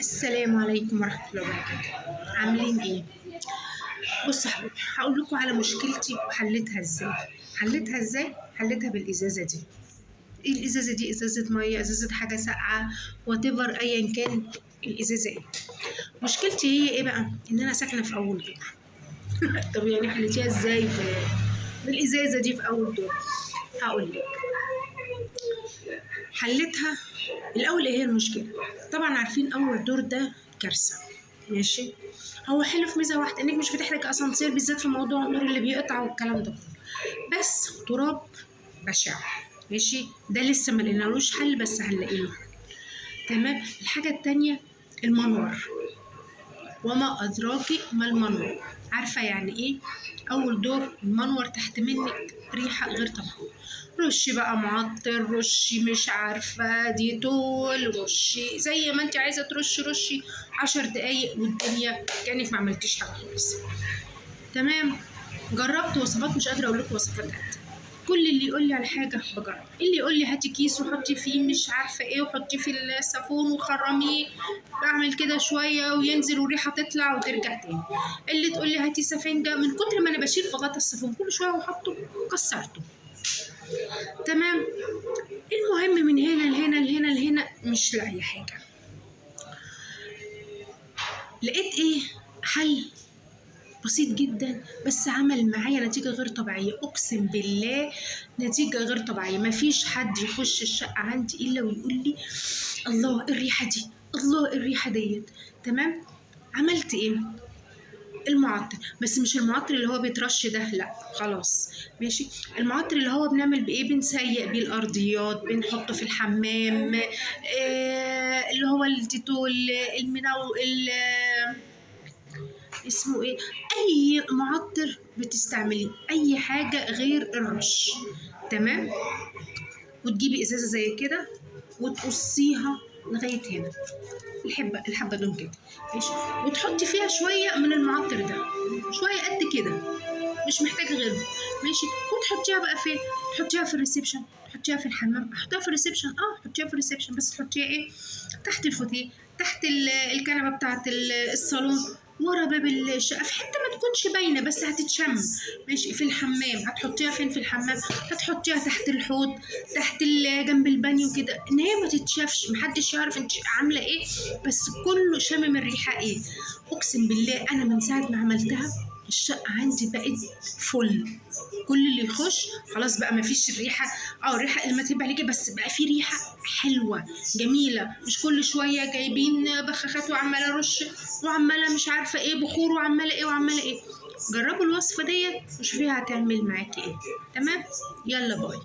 السلام عليكم ورحمة الله وبركاته. عاملين ايه؟ بصوا يا حبيبي، هقول لكم على مشكلتي وحلتها ازاي. حلتها بالازازة دي. ايه الازازة دي؟ ازازة مية، ازازة حاجة ساقعة، واتيفر ايا كان الازازة ايه. مشكلتي هي ايه بقى؟ ان انا ساكنة في اول دور. طب يعني حلتيها ازاي بالازازة دي في اول دور؟ هقول لك. حلتها الاول. ايه هي المشكله؟ طبعا عارفين اول دور ده كارثه. ماشي. هو حلو في ميزه واحده، انك مش بتحتاج اسانسير، بالذات في موضوع النور اللي بيقطع والكلام ده كله. بس تراب بشع. ماشي. ده لسه ما لقينالوش حل، بس هنلاقي له حل. تمام. الحاجه التانيه، المنور. وما ادراكي ما المنور. عارفه يعني ايه؟ اول دور المنور تحت منك ريحه غير طبيعيه. رشي بقى معطر، رشي مش عارفه ديتول، رشي زي ما انت عايزه ترشي، رشي 10 دقايق والدنيا كانك ما عملتيش حاجه خالص. تمام. جربت وصفات، مش قادره اقول لكم وصفات قد. كل اللي يقول لي على حاجه بجرب، اللي يقول لي هاتي كيس وحطي فيه مش عارفه ايه وحطي فيه الصابون وخرميه، بعمل كده شويه وينزل وريحه تطلع وترجع تاني. اللي تقول لي هاتي سفنجه، من كتر ما انا بشيل في غطا الصابون كل شويه واحطه كسرته. تمام. المهم من هنا لهنا لهنا لهنا مش لاقي حاجه. لقيت ايه؟ حل بسيط جدا، بس عمل معايا نتيجة غير طبيعية. أقسم بالله نتيجة غير طبيعية. مفيش حد يخش الشقة عندي إلا ويقول لي الله الريحة دي، الله الريحة ديت. تمام. عملت إيه؟ المعطر، بس مش المعطر اللي هو بيترش ده، لا خلاص. ماشي. المعطر اللي هو بنعمل بايه؟ بنسيق بيه الارضيات، بنحطه في الحمام، اللي هو الديتول، اسمه ايه؟ اي معطر بتستعمليه، اي حاجه غير الرش. تمام. وتجيبي ازازه زي كده وتقصيها لغايه هنا، الحبه دول كده. ماشي. وتحطي فيها شويه من المعطر ده، شويه قد كده، مش محتاجه غيره. ماشي. وتحطيها بقى فين؟ تحطيها في الريسبشن، تحطيها في الحمام. احطيها في الريسبشن، حطيها في الريسبشن، بس تحطيها ايه؟ تحت الفوتيه، تحت الكنبه بتاعه الصالون، ورا باب الشقه، في حته ما تكونش باينه بس هتتشم. ماشي. في الحمام هتحطيها فين؟ في الحمام هتحطيها تحت الحوض، تحت جنب البانيو كده، ان هي ما تتشافش، محدش يعرف انت عامله ايه، بس كله شامم الريحه ايه. اقسم بالله انا من ساعه ما عملتها الشقه عندي بقت فل. كل اللي يخش خلاص بقى مفيش الريحه، الريحه اللي ما تهب عليكي، بس بقى في ريحه حلوه جميله. مش كل شويه جايبين بخاخات وعماله رش وعماله مش عارفه ايه بخور وعماله ايه وعماله ايه. جربوا الوصفه ديت وشوفيها هتعمل معاكي ايه. تمام. يلا باي.